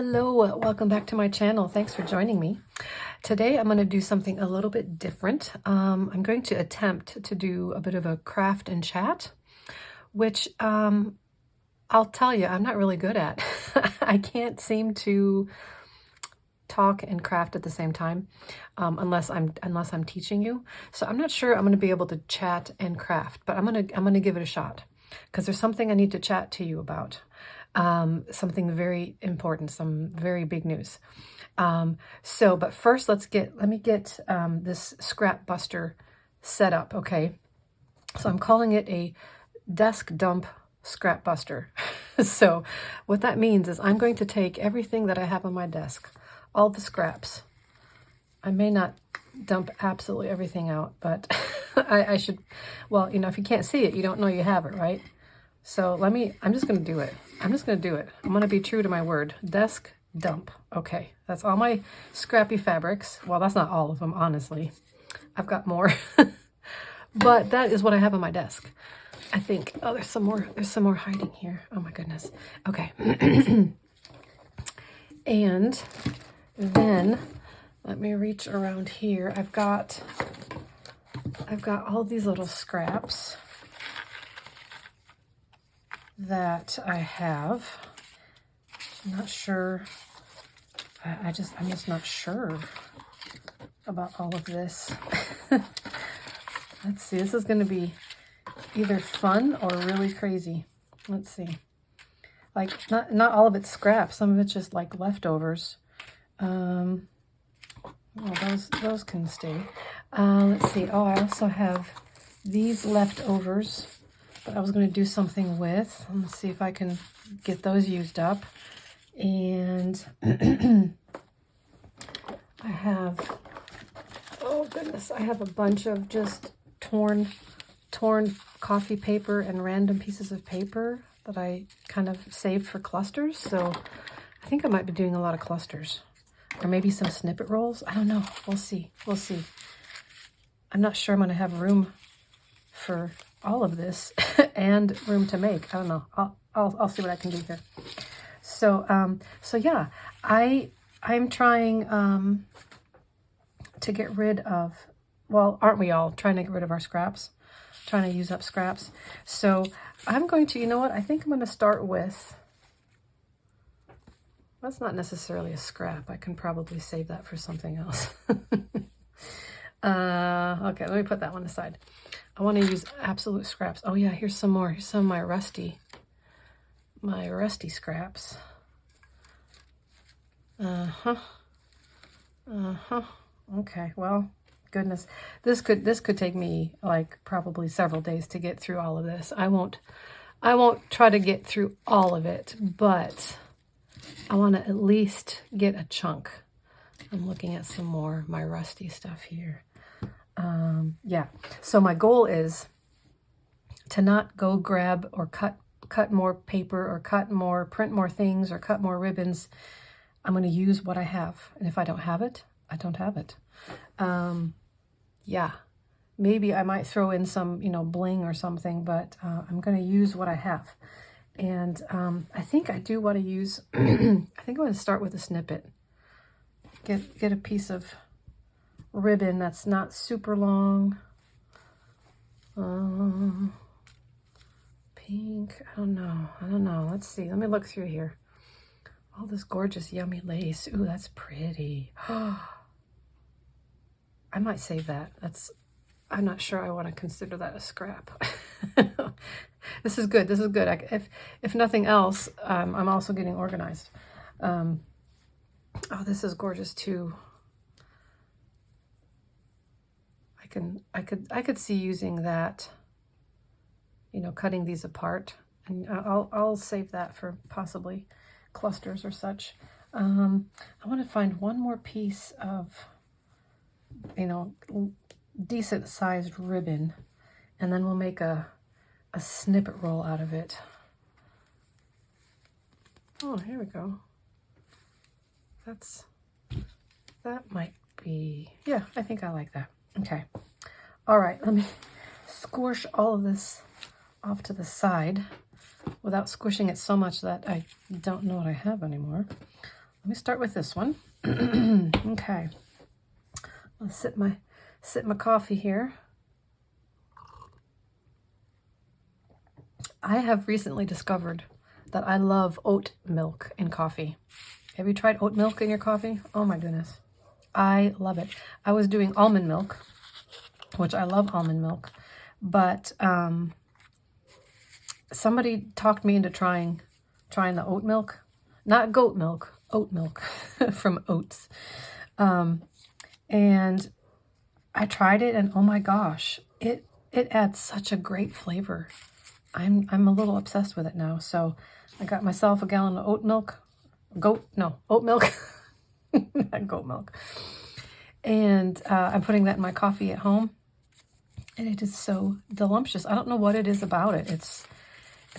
Hello, welcome back to my channel. Thanks for joining me. Today I'm going to do something a little bit different. I'm going to attempt to do a bit of a craft and chat, which I'll tell you, I'm not really good at. I can't seem to talk and craft at the same time unless I'm teaching you. So I'm not sure I'm going to be able to chat and craft, but I'm going to give it a shot because there's something I need to chat to you about. Something very important, some very big news. But first let me get this Scrapbuster set up, okay? So I'm calling it a desk dump Scrapbuster. So what that means is I'm going to take everything that I have on my desk, all the scraps. I may not dump absolutely everything out, but I should, well, you know, if you can't see it, you don't know you have it, right? So I'm just going to do it. I'm just going to do it. I'm going to be true to my word. Desk dump. Okay, that's all my scrappy fabrics. Well, that's not all of them, honestly. I've got more. But that is what I have on my desk. I think, oh, there's some more hiding here. Oh my goodness. Okay. And then let me reach around here. I've got all these little scraps that I have. I'm not sure. I'm just not sure about all of this. Let's see. This is going to be either fun or really crazy. Let's see. Like not all of it's scraps. Some of it's just like leftovers. Well, those can stay. Let's see. Oh, I also have these leftovers that I was going to do something with. Let's see if I can get those used up. And I have, oh goodness, I have a bunch of just torn coffee paper and random pieces of paper that I kind of saved for clusters. So I think I might be doing a lot of clusters, or maybe some snippet rolls. I don't know. We'll see. We'll see. I'm not sure I'm going to have room for all of this and room to make. I don't know. I'll see what I can do here. So yeah, I'm trying to get rid of, well, aren't we all trying to get rid of our scraps? Trying to use up scraps. So I'm going to, you know what? I think I'm going to start with, that's not necessarily a scrap. I can probably save that for something else. Okay, let me put that one aside. I want to use absolute scraps. Oh yeah, here's some more. Here's some of my rusty scraps. Okay, well, goodness. This could take me like probably several days to get through all of this. I won't try to get through all of it, but I want to at least get a chunk. I'm looking at some more of my rusty stuff here. Yeah, so my goal is to not go grab or cut more paper or print more things or cut more ribbons. I'm going to use what I have. And if I don't have it, I don't have it. Yeah, maybe I might throw in some, you know, bling or something, but I'm going to use what I have. And I think I do want to use, I think I'm going to start with a snippet. Get a piece of ribbon that's not super long. Pink, I don't know. Let's see. Let me look through here. All this gorgeous, yummy lace. Ooh, that's pretty. I might save that. I'm not sure I want to consider that a scrap. This is good. This is good. If nothing else, I'm also getting organized. Oh, this is gorgeous too. I could see using that, you know, cutting these apart, and I'll save that for possibly clusters or such. I want to find one more piece of, you know, decent sized ribbon, and then we'll make a snippet roll out of it. Oh, here we go. That might be, yeah, I think I like that. Okay. All right, let me squish all of this off to the side without squishing it so much that I don't know what I have anymore. Let me start with this one. Okay. I'll sip my coffee here. I have recently discovered that I love oat milk in coffee. Have you tried oat milk in your coffee? Oh my goodness. I love it. I was doing almond milk, which I love almond milk, but somebody talked me into trying the oat milk. Not goat milk, oat milk from oats. And I tried it, and oh my gosh, it adds such a great flavor. I'm a little obsessed with it now. So I got myself a gallon of oat milk. Oat milk. Not goat milk. And I'm putting that in my coffee at home. And it is so delicious. I don't know what it is about it. It's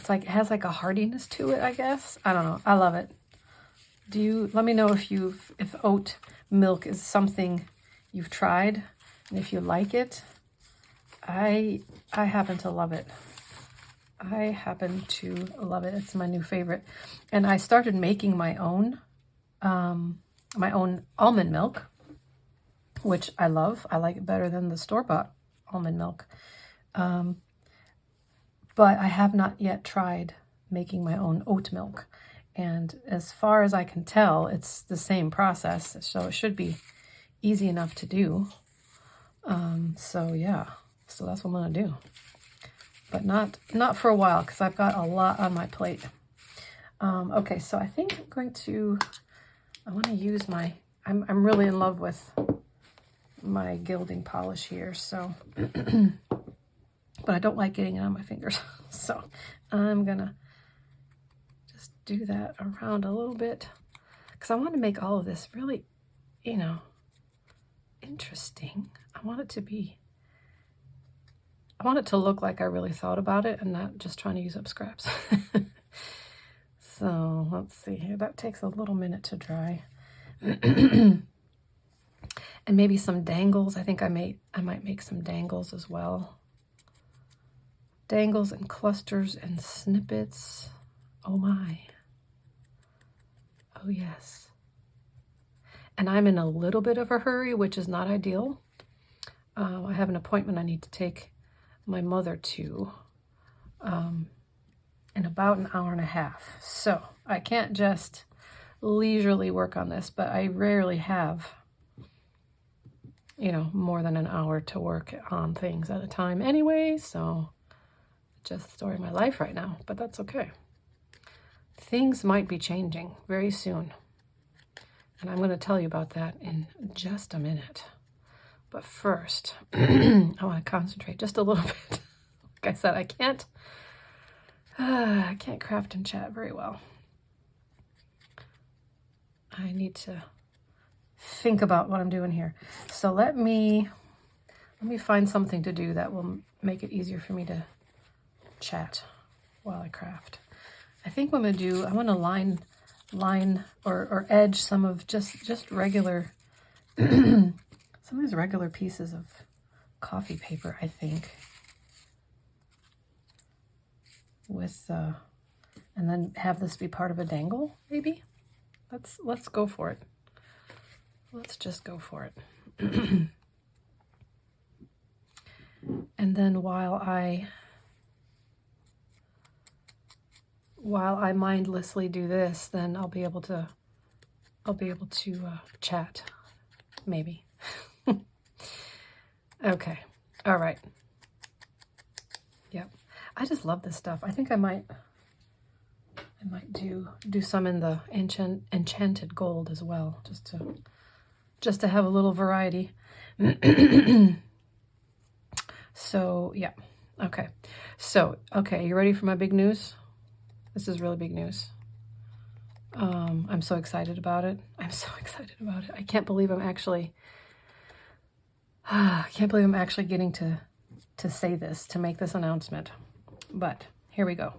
like, it has like a heartiness to it, I guess. I don't know. I love it. Let me know if oat milk is something you've tried and if you like it. I happen to love it. It's my new favorite. And I started making my own almond milk, which I love. I like it better than the store-bought almond milk. But I have not yet tried making my own oat milk. And as far as I can tell, it's the same process. So it should be easy enough to do. So yeah, so that's what I'm going to do. But not for a while, because I've got a lot on my plate. Okay, so I think I want to use I'm really in love with my gilding polish here, so, but I don't like getting it on my fingers. So I'm gonna just do that around a little bit, because I want to make all of this really, interesting. I want it to look like I really thought about it and not just trying to use up scraps. So let's see here. That takes a little minute to dry. And maybe some dangles. I think I might make some dangles as well. Dangles and clusters and snippets. Oh my. Oh yes. And I'm in a little bit of a hurry, which is not ideal. I have an appointment I need to take my mother to in about an hour and a half. So I can't just leisurely work on this, but I rarely have, more than an hour to work on things at a time anyway. So just the story of my life right now, but that's okay. Things might be changing very soon. And I'm going to tell you about that in just a minute. But first, I want to concentrate just a little bit. Like I said, I can't craft and chat very well. I need to think about what I'm doing here. So let me find something to do that will make it easier for me to chat while I craft. I think what I'm going to do, I want to line or edge some of just regular some of these regular pieces of coffee paper, I think, with and then have this be part of a dangle, maybe. Let's go for it. Let's just go for it. And then while I mindlessly do this, then I'll be able to chat, maybe. Okay. All right. Yep. I just love this stuff. I think I might do some in the enchanted gold as well, just to have a little variety. So, yeah. Okay. So, okay, you ready for my big news? This is really big news. I'm so excited about it. I can't believe I'm actually getting to say this, to make this announcement. But here we go.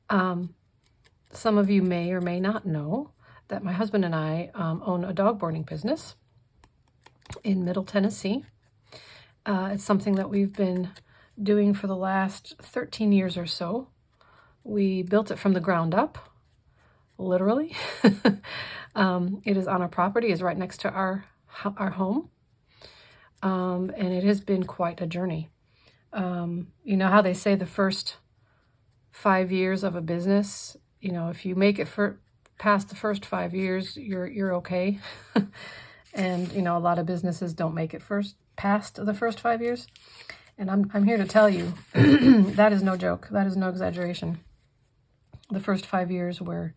Some of you may or may not know that my husband and I own a dog boarding business in Middle Tennessee. It's something that we've been doing for the last 13 years or so. We built it from the ground up. literally. It is on our property, is right next to our home. And it has been quite a journey. You know how they say the first 5 years of a business, you know, if you make it past the first 5 years, you're okay. And, you know, a lot of businesses don't make it past the first 5 years. And I'm here to tell you, that is no joke. That is no exaggeration. The first 5 years were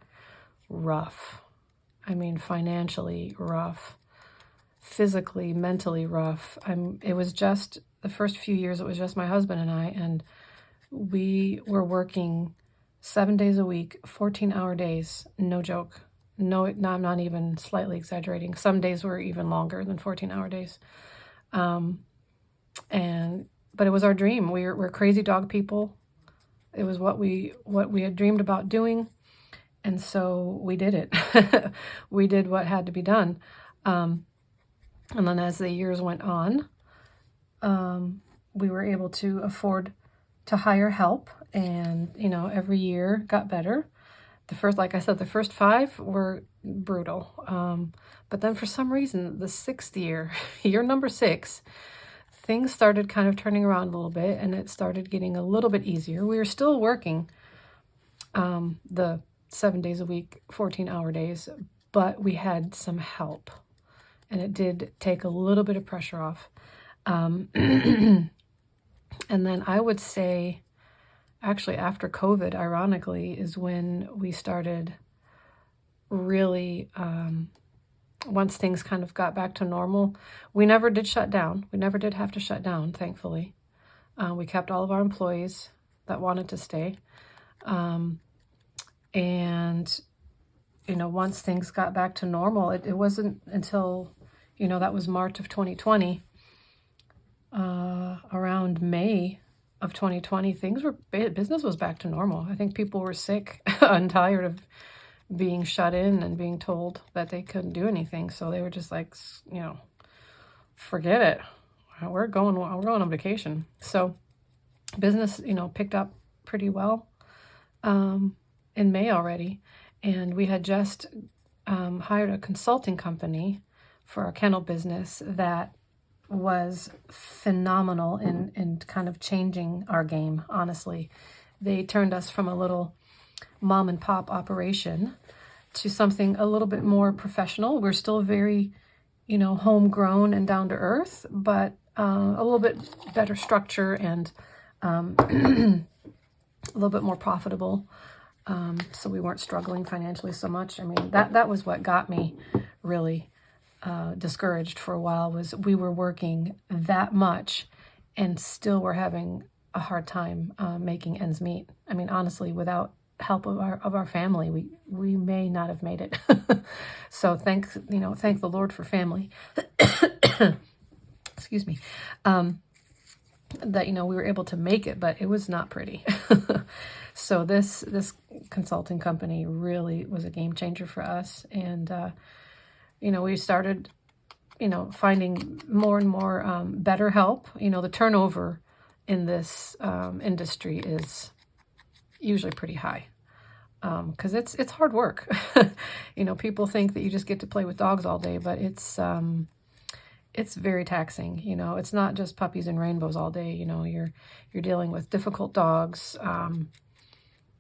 rough. I mean, financially rough, physically, mentally rough. It was just, the first few years, it was just my husband and I, and we were working 7 days a week, 14-hour days, no joke. No, I'm not even slightly exaggerating. Some days were even longer than 14-hour days. But it was our dream. We're crazy dog people. It was what we had dreamed about doing. And so we did it. We did what had to be done. And then as the years went on, we were able to afford to hire help. And, you know, every year got better. Like I said, the first 5 were brutal. But then for some reason, the 6th year, year number 6, things started kind of turning around a little bit, and it started getting a little bit easier. We were still working the 7 days a week, 14-hour days, but we had some help, and it did take a little bit of pressure off. And then I would say, actually after COVID, ironically, is when we started really, once things kind of got back to normal. We never did shut down. We never did have to shut down, thankfully. We kept all of our employees that wanted to stay. And, you know, once things got back to normal, it wasn't until, you know, that was March of 2020, around May of 2020, business was back to normal. I think people were sick and tired of being shut in and being told that they couldn't do anything. So they were just like, you know, forget it. We're going on vacation. So business, you know, picked up pretty well in May already. And we had just hired a consulting company for our kennel business that was phenomenal in kind of changing our game, honestly. They turned us from a little mom and pop operation to something a little bit more professional. We're still very, you know, homegrown and down to earth, but a little bit better structure and a little bit more profitable. So we weren't struggling financially so much. I mean, that was what got me really discouraged for a while, was we were working that much and still were having a hard time making ends meet. I mean, honestly, without help of our family, we may not have made it. So thank the Lord for family. Excuse me. That, you know, we were able to make it, but it was not pretty. So this consulting company really was a game changer for us. And, you know, we started, you know, finding more and more better help. You know, the turnover in this industry is usually pretty high, because it's hard work. You know, people think that you just get to play with dogs all day, but it's very taxing. You know, it's not just puppies and rainbows all day. You know, you're dealing with difficult dogs,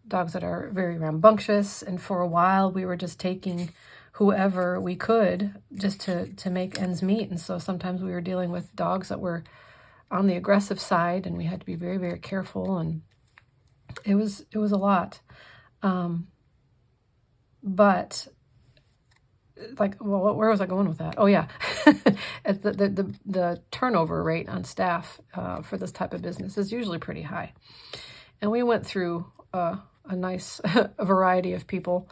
dogs that are very rambunctious. And for a while, we were just taking whoever we could just to make ends meet. And so sometimes we were dealing with dogs that were on the aggressive side, and we had to be very, very careful. And it was a lot. But like, well, where was I going with that? Oh yeah. the turnover rate on staff for this type of business is usually pretty high. And we went through a nice variety of people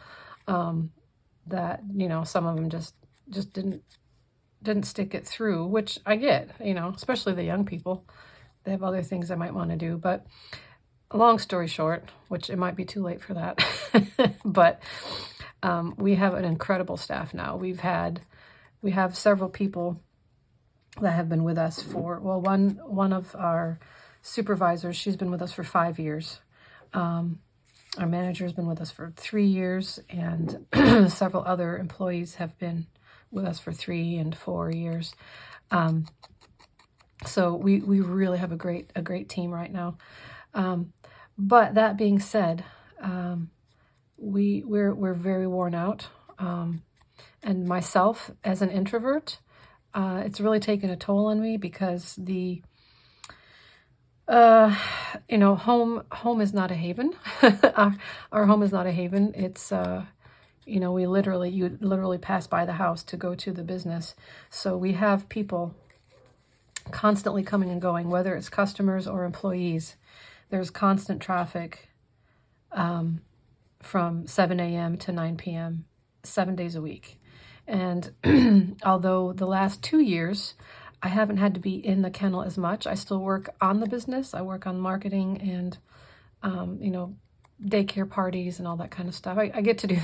that, you know, some of them just didn't stick it through, which I get, you know, especially the young people. They have other things they might want to do. But long story short, which it might be too late for that, but we have an incredible staff now. We have several people that have been with us for, well, one of our supervisors, she's been with us for 5 years. Our manager has been with us for 3 years, and several other employees have been with us for 3 and 4 years. So we really have a great team right now. But that being said, we're very worn out. And myself as an introvert, it's really taken a toll on me because the home is not a haven. Our home is not a haven. It's you literally pass by the house to go to the business. So we have people constantly coming and going, whether it's customers or employees. There's constant traffic from 7 a.m. to 9 p.m., 7 days a week. And although the last 2 years, I haven't had to be in the kennel as much, I still work on the business. I work on marketing and, daycare parties and all that kind of stuff. I get to do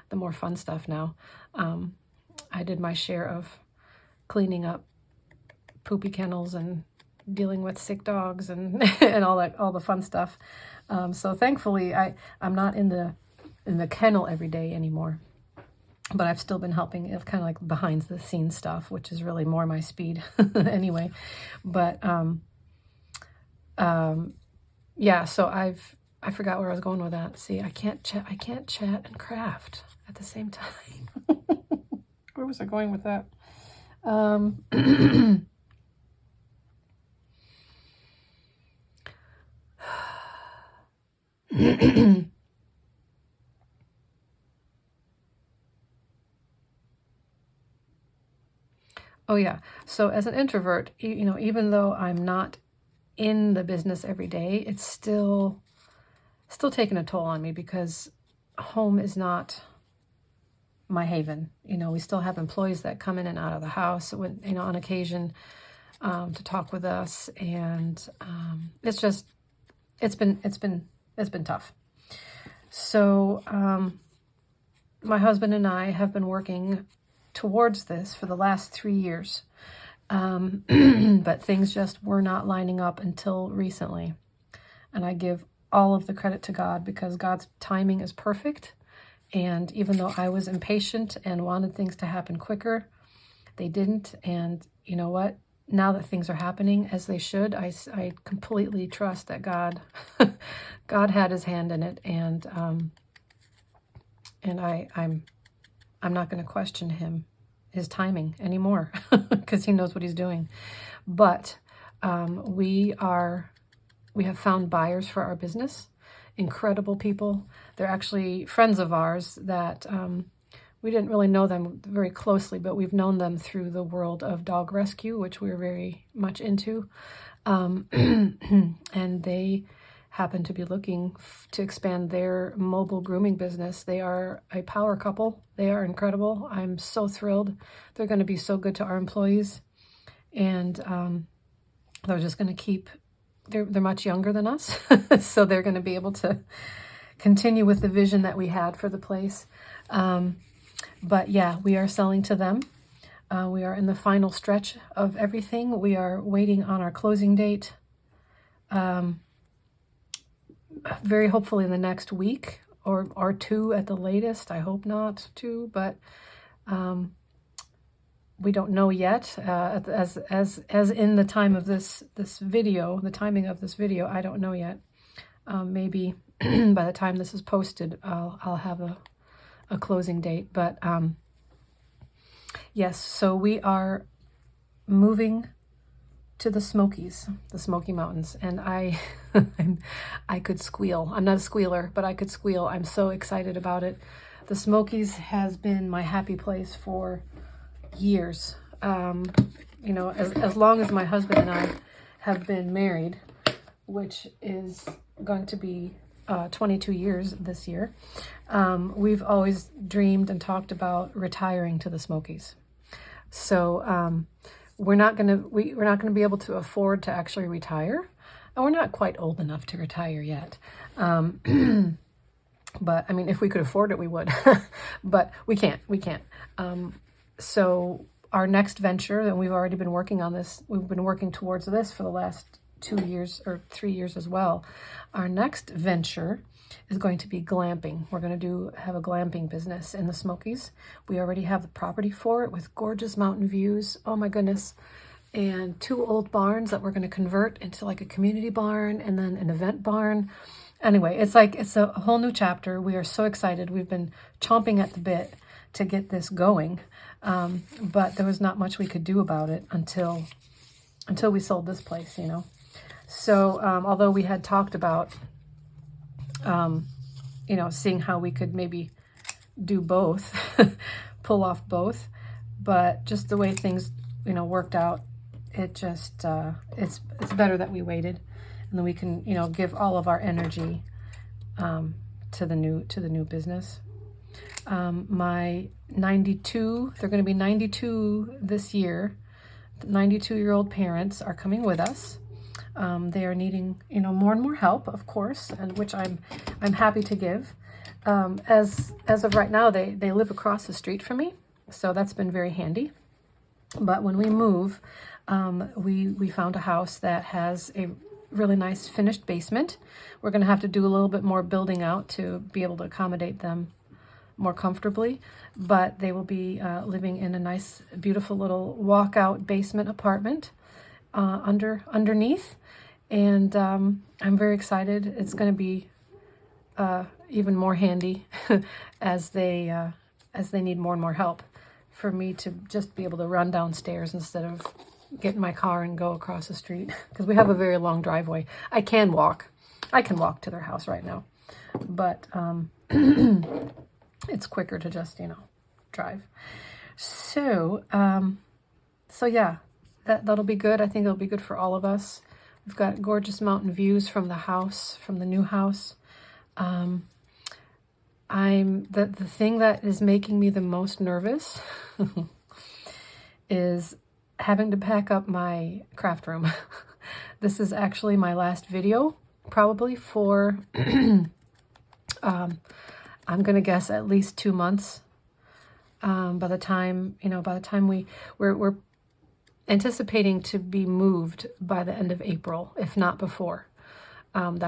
the more fun stuff now. I did my share of cleaning up poopy kennels and dealing with sick dogs and and all the fun stuff. So thankfully, I'm not in the kennel every day anymore. But I've still been helping, kind of like behind the scenes stuff, which is really more my speed anyway. But yeah, so I forgot where I was going with that. See, I can't chat and craft at the same time. Where was I going with that? Oh yeah. So as an introvert, even though I'm not in the business every day, it's still taking a toll on me because home is not my haven. We still have employees that come in and out of the house when, on occasion, to talk with us, and it's been tough. So my husband and I have been working towards this for the last 3 years. But things just were not lining up until recently. And I give all of the credit to God because God's timing is perfect. And even though I was impatient and wanted things to happen quicker, they didn't. And you know what? Now that things are happening as they should, I completely trust that God had his hand in it. And I'm not going to question his timing anymore because he knows what he's doing. But we have found buyers for our business, incredible people. They're actually friends of ours that we didn't really know them very closely, but we've known them through the world of dog rescue, which we're very much into. And they happen to be looking to expand their mobile grooming business. They are a power couple. They are incredible. I'm so thrilled. They're going to be so good to our employees. And they're just going to keep, they're much younger than us. So they're going to be able to continue with the vision that we had for the place. But yeah, we are selling to them. We are in the final stretch of everything. We are waiting on our closing date. Very hopefully in the next week or 2 at the latest. I hope not 2, but we don't know yet. As in the time of this video, the timing of this video, I don't know yet. Maybe by the time this is posted, I'll have a closing date. But yes, so we are moving to the Smokies, the Smoky Mountains, and I could squeal. I'm not a squealer, but I could squeal. I'm so excited about it. The Smokies has been my happy place for years. As long as my husband and I have been married, which is going to be 22 years this year, we've always dreamed and talked about retiring to the Smokies. So we're not gonna be able to afford to actually retire, and we're not quite old enough to retire yet. But I mean, if we could afford it, we would. But we can't. So our next venture, and we've already been working on this. We've been working towards this for the last 2 years or 3 years as well. Our next venture is going to be glamping. We're going to have a glamping business in the Smokies. We already have the property for it with gorgeous mountain views. Oh my goodness. And 2 old barns that we're going to convert into like a community barn and then an event barn. Anyway, it's a whole new chapter. We are so excited. We've been chomping at the bit to get this going. But there was not much we could do about it until we sold this place, you know. So although we had talked about, you know, seeing how we could maybe do both, pull off both, but just the way things, you know, worked out, it just, it's better that we waited, and then we can, you know, give all of our energy to the new business. My 92, they're going to be 92 this year. 92-year-old parents are coming with us. They are needing, you know, more and more help, of course, and which I'm happy to give. As of right now, they live across the street from me, so that's been very handy. But when we move, we found a house that has a really nice finished basement. We're going to have to do a little bit more building out to be able to accommodate them more comfortably, but they will be living in a nice, beautiful little walkout basement apartment underneath, and I'm very excited. It's going to be even more handy as they need more and more help, for me to just be able to run downstairs instead of get in my car and go across the street, because we have a very long driveway. I can walk to their house right now, but it's quicker to just, you know, drive. So yeah, that'll be good. I think it'll be good for all of us. We've got gorgeous mountain views from the house, from the new house. The thing that is making me the most nervous is having to pack up my craft room. This is actually my last video, probably for I'm gonna guess at least 2 months. By the time we're anticipating to be moved by the end of April, if not before. I'm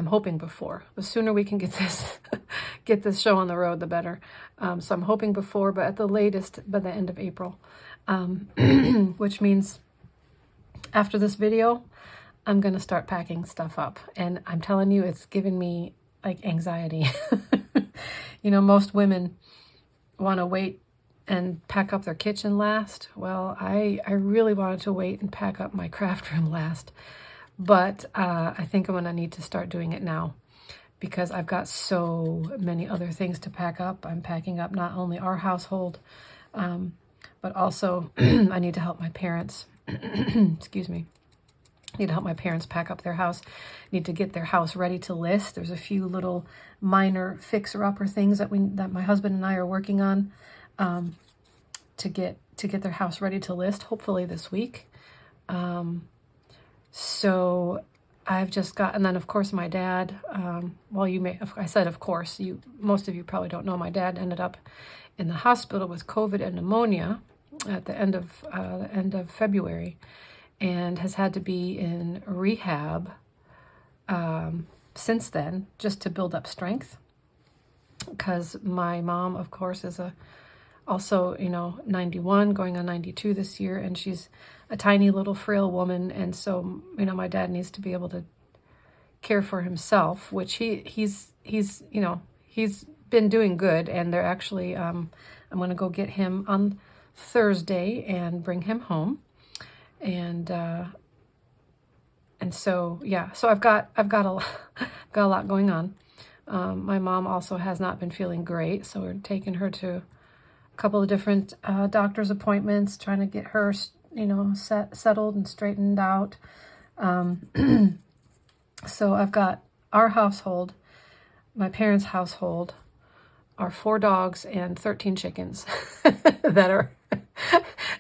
hoping before. The sooner we can get this show on the road, the better. So I'm hoping before, but at the latest by the end of April, which means after this video, I'm going to start packing stuff up. And I'm telling you, it's given me like anxiety. You know, most women want to wait and pack up their kitchen last. Well, I really wanted to wait and pack up my craft room last. But I think I'm going to need to start doing it now, because I've got so many other things to pack up. I'm packing up not only our household, but also I need to help my parents. Excuse me. I need to help my parents pack up their house. Need to get their house ready to list. There's a few little minor fixer-upper things that my husband and I are working on to get their house ready to list, hopefully this week. So I've just got, and then of course my dad, I said of course, most of you probably don't know, my dad ended up in the hospital with COVID and pneumonia at the end of February, and has had to be in rehab since then, just to build up strength, because my mom, of course, is also, 91, going on 92 this year, and she's a tiny little frail woman, and so, my dad needs to be able to care for himself, which he's been doing good, and they're actually, I'm going to go get him on Thursday and bring him home, and so, yeah, so I've got a lot going on. My mom also has not been feeling great, so we're taking her to a couple of different doctor's appointments, trying to get her, settled and straightened out. So I've got our household, my parents' household, our 4 dogs and 13 chickens that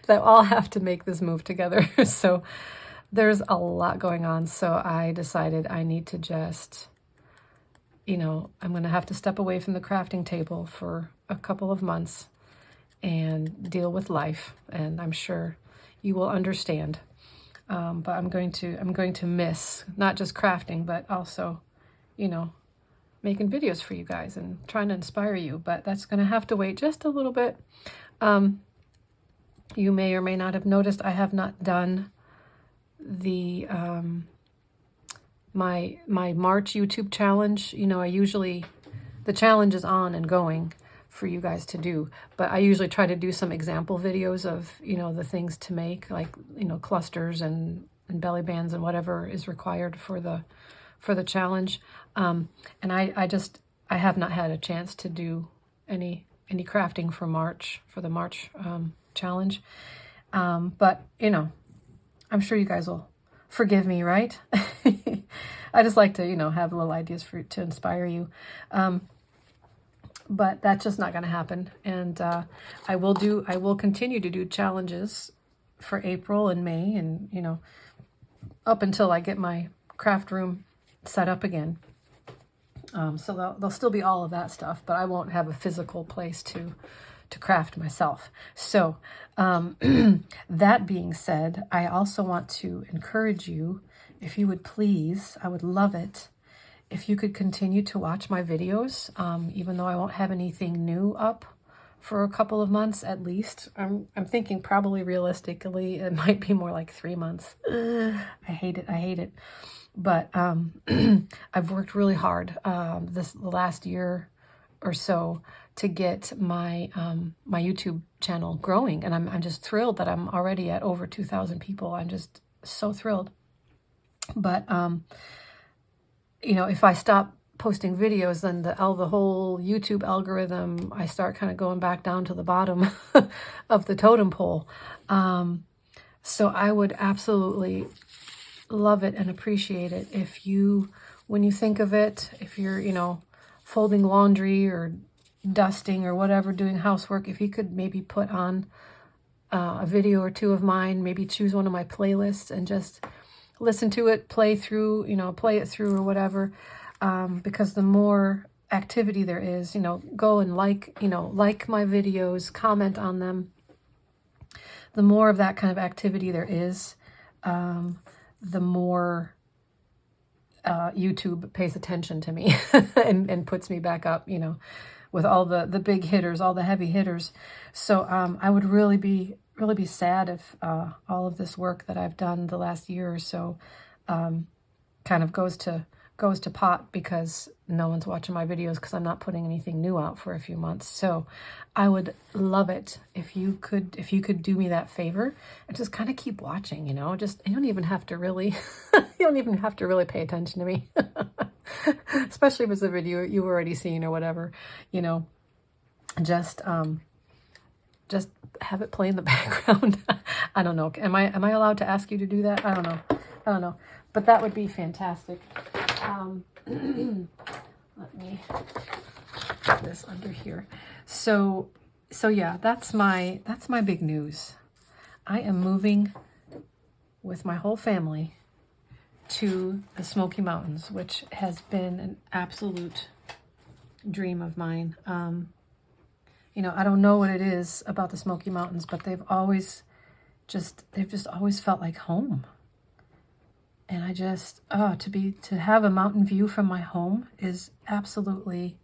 all have to make this move together. So there's a lot going on. So I decided I need to just, I'm going to have to step away from the crafting table for a couple of months and deal with life. And I'm sure you will understand. But I'm going to miss not just crafting, but also, making videos for you guys and trying to inspire you, but that's going to have to wait just a little bit. You may or may not have noticed I have not done the my March YouTube challenge. You know, the challenge is on and going for you guys to do, but I usually try to do some example videos of, you know, the things to make, like, you know, clusters and belly bands and whatever is required for the challenge. And I have not had a chance to do any crafting for the March challenge. But, you know, I'm sure you guys will forgive me, right? I just like to, you know, have little ideas to inspire you. But that's just not going to happen. And I will continue to do challenges for April and May, and, you know, up until I get my craft room set up again. So there'll still be all of that stuff, but I won't have a physical place to craft myself. So that being said, I also want to encourage you, if you would please, I would love it if you could continue to watch my videos, even though I won't have anything new up for a couple of months at least. I'm thinking probably realistically it might be more like 3 months. I hate it. But I've worked really hard the last year or so to get my my YouTube channel growing, and I'm just thrilled that I'm already at over 2,000 people. I'm just so thrilled. But you know, if I stop posting videos, then the whole YouTube algorithm, I start kind of going back down to the bottom of the totem pole. So I would absolutely love it and appreciate it if you, when you think of it, if you're, you know, folding laundry or dusting or whatever, doing housework, if you could maybe put on a video or two of mine, maybe choose one of my playlists and just listen to it, play it through or whatever, because the more activity there is, you know, go and like my videos, comment on them. The more of that kind of activity there is, the more YouTube pays attention to me and puts me back up, you know, with all the big hitters, all the heavy hitters. So I would really be sad if all of this work that I've done the last year or so kind of goes to pot because no one's watching my videos because I'm not putting anything new out for a few months. So I would love it if you could do me that favor and just kind of keep watching, you know, just, you don't even have to really pay attention to me, especially if it's a video you've already seen or whatever, you know, just have it play in the background. I don't know. Am I allowed to ask you to do that? I don't know. But that would be fantastic. Let me put this under here. So yeah, that's my big news. I am moving with my whole family to the Smoky Mountains, which has been an absolute dream of mine. You know, I don't know what it is about the Smoky Mountains, but they've just always felt like home. And I just, to have a mountain view from my home is absolutely,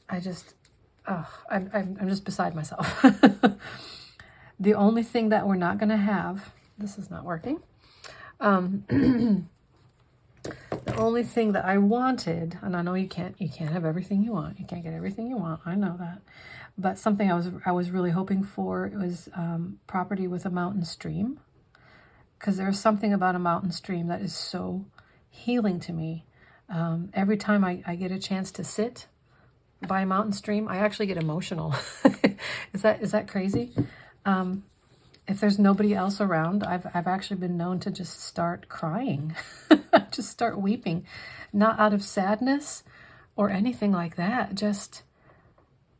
I'm just beside myself. The only thing that we're not going to have, this is not working. The only thing that I wanted, and I know you can't have everything you want. You can't get everything you want. I know that. But something I was really hoping for was property with a mountain stream. Because there's something about a mountain stream that is so healing to me. Every time I get a chance to sit by a mountain stream, I actually get emotional. Is that crazy? If there's nobody else around, I've actually been known to just start crying, just start weeping, not out of sadness or anything like that. Just,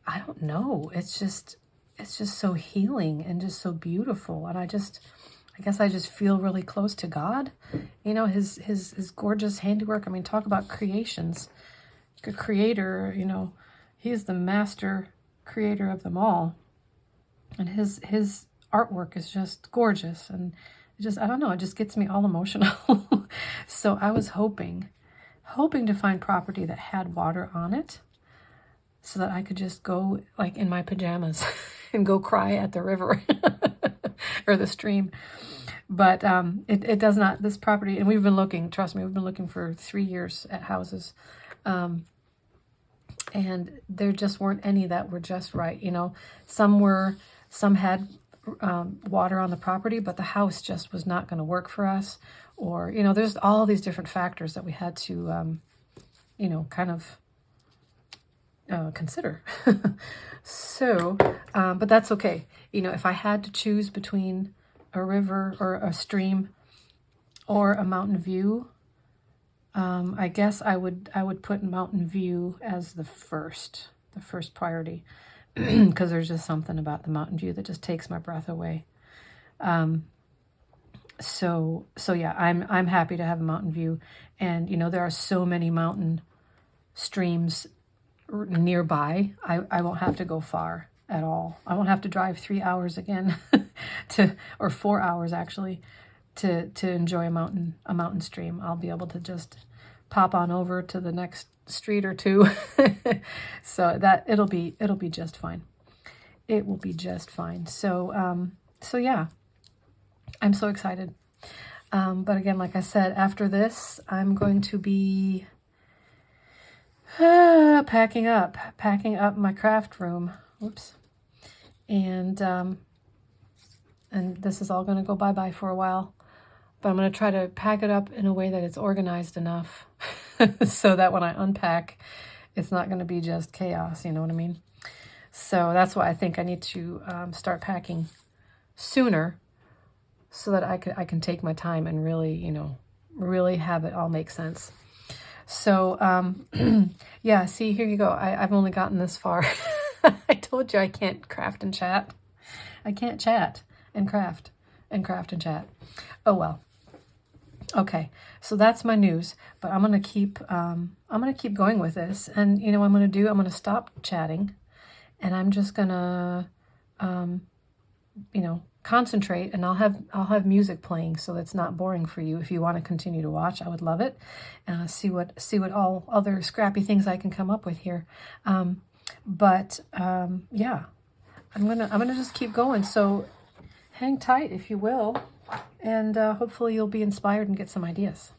I don't know. It's just so healing and just so beautiful. And I guess I just feel really close to God. You know, his gorgeous handiwork. I mean, talk about creations. A creator, you know, he is the master creator of them all. And his artwork is just gorgeous. And it just, I don't know, it just gets me all emotional. So I was hoping hoping to find property that had water on it so that I could just go like in my pajamas and go cry at the river or the stream. But it does not, this property, and we've been looking, trust me, we've been looking for 3 years at houses. And there just weren't any that were just right. You know, some had water on the property, but the house just was not going to work for us. Or, you know, there's all these different factors that we had to, you know, kind of consider. So, but that's okay. You know, if I had to choose between a river or a stream or a mountain view, I guess I would put mountain view as the first priority, because there's just something about the mountain view that just takes my breath away. So yeah, I'm happy to have a mountain view, and you know, there are so many mountain streams nearby. I won't have to go far at all. I won't have to drive 3 hours again or 4 hours actually to enjoy a mountain stream. I'll be able to just pop on over to the next street or two. So that it'll be just fine. It will be just fine. So yeah, I'm so excited. But again, like I said, after this, I'm going to be packing up my craft room. Oops. And this is all going to go bye-bye for a while. But I'm going to try to pack it up in a way that it's organized enough so that when I unpack, it's not going to be just chaos, you know what I mean? So that's why I think I need to start packing sooner so that I can take my time and really, you know, really have it all make sense. So, yeah, see, here you go. I've only gotten this far. I told you I can't craft and chat. I can't chat and craft and chat. Oh, well. Okay, so that's my news, but I'm going to keep going with this. And you know what I'm going to do? I'm going to stop chatting, and I'm just going to, you know, concentrate, and I'll have music playing so that's not boring for you. If you want to continue to watch, I would love it. See what all other scrappy things I can come up with here. Yeah, I'm gonna just keep going. So hang tight, if you will, and hopefully you'll be inspired and get some ideas.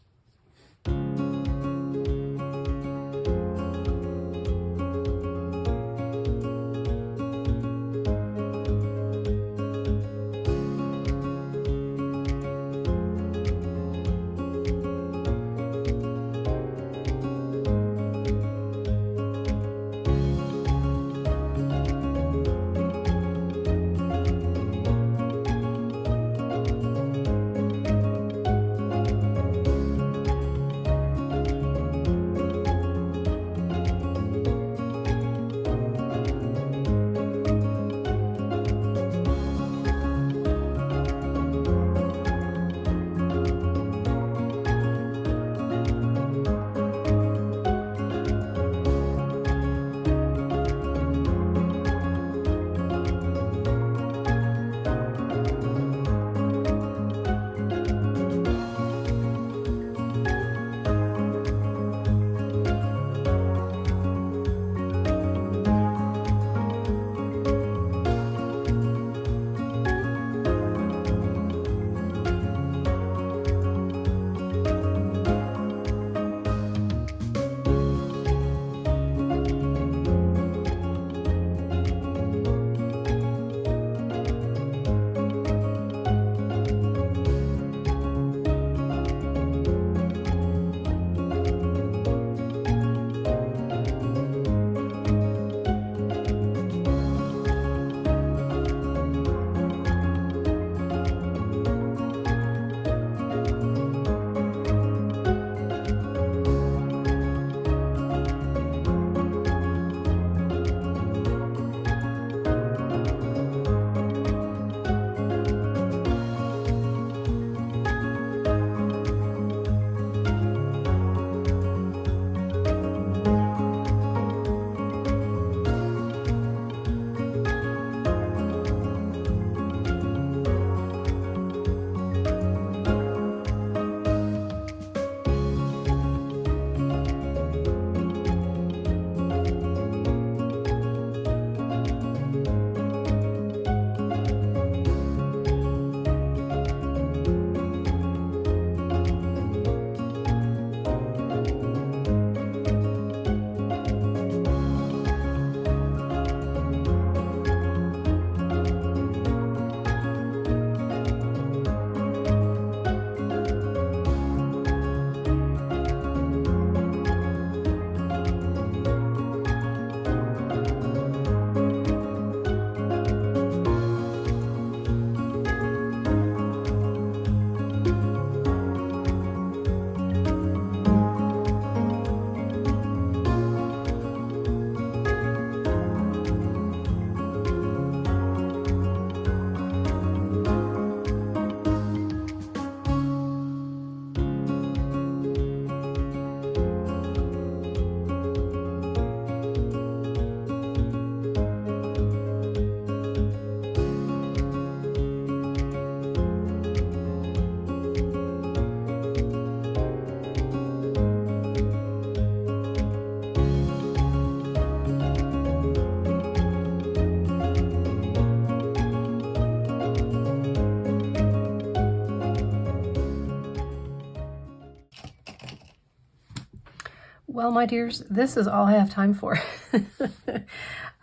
Well, my dears, this is all I have time for.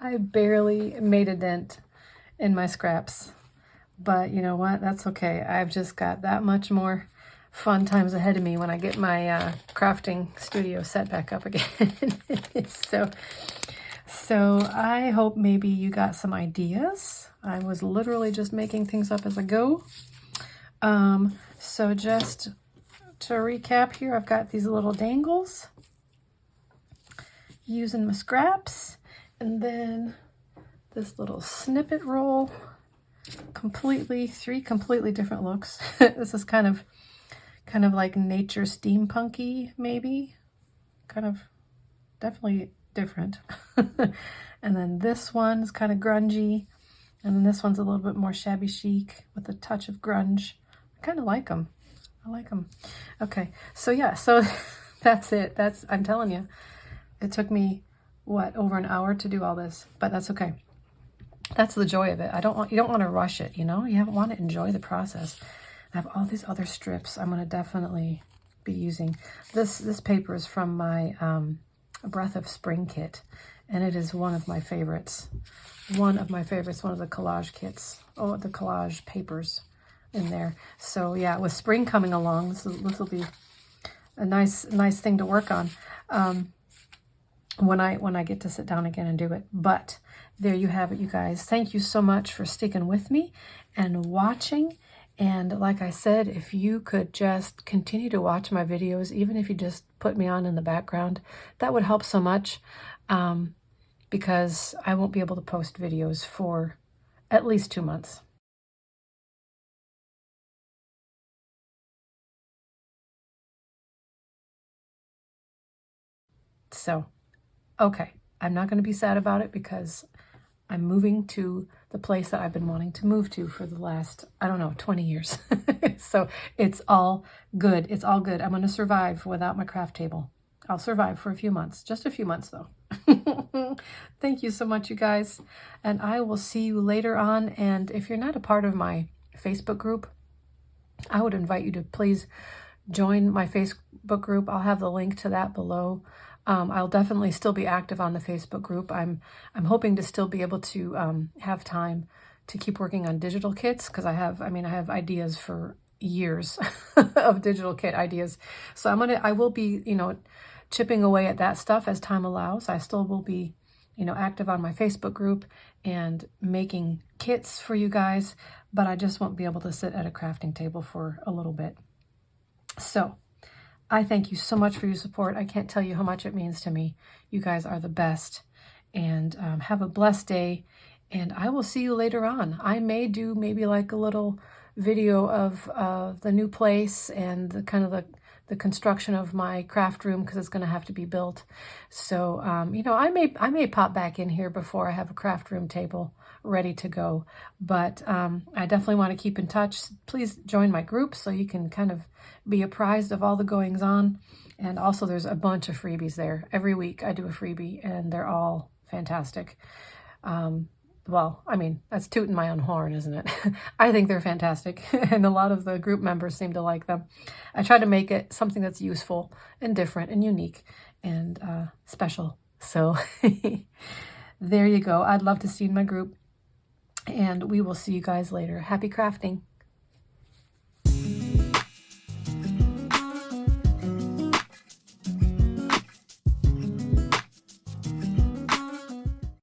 I barely made a dent in my scraps, but you know what? That's okay. I've just got that much more fun times ahead of me when I get my crafting studio set back up again. So I hope maybe you got some ideas. I was literally just making things up as I go. So just to recap here, I've got these little dangles using my scraps, and then this little snippet roll, three completely different looks. This is kind of like nature steampunky, maybe, kind of definitely different. And then this one's kind of grungy, and then this one's a little bit more shabby chic with a touch of grunge. I kind of like them. I like them. Okay, so yeah, so that's it. I'm telling you, it took me, what, over an hour to do all this, but that's okay. That's the joy of it. You don't want to rush it, you know? You want to enjoy the process. I have all these other strips I'm going to definitely be using. This paper is from my Breath of Spring kit, and it is one of my favorites. One of the collage kits. Oh, the collage papers in there. So yeah, with spring coming along, this will be a nice thing to work on. When I get to sit down again and do it. But there you have it, you guys. Thank you so much for sticking with me and watching. And like I said, if you could just continue to watch my videos, even if you just put me on in the background, that would help so much, because I won't be able to post videos for at least 2 months. So, okay, I'm not going to be sad about it because I'm moving to the place that I've been wanting to move to for the last, I don't know, 20 years. So it's all good. It's all good. I'm going to survive without my craft table. I'll survive for a few months, just a few months though. Thank you so much, you guys. And I will see you later on. And if you're not a part of my Facebook group, I would invite you to please join my Facebook group. I'll have the link to that below. I'll definitely still be active on the Facebook group. I'm hoping to still be able to have time to keep working on digital kits, because I have ideas for years of digital kit ideas. So I will be, chipping away at that stuff as time allows. I still will be, active on my Facebook group and making kits for you guys, but I just won't be able to sit at a crafting table for a little bit. So I thank you so much for your support. I can't tell you how much it means to me. You guys are the best. And have a blessed day. And I will see you later on. I may do maybe like a little video of the new place and the construction of my craft room, because it's going to have to be built. So, I may pop back in here before I have a craft room table ready to go. But I definitely want to keep in touch. Please join my group so you can kind of be apprised of all the goings on. And also there's a bunch of freebies there. Every week I do a freebie and they're all fantastic. Well, that's tooting my own horn, isn't it? I think they're fantastic, and a lot of the group members seem to like them. I try to make it something that's useful and different and unique and special. So there you go. I'd love to see you in my group, and we will see you guys later. Happy crafting.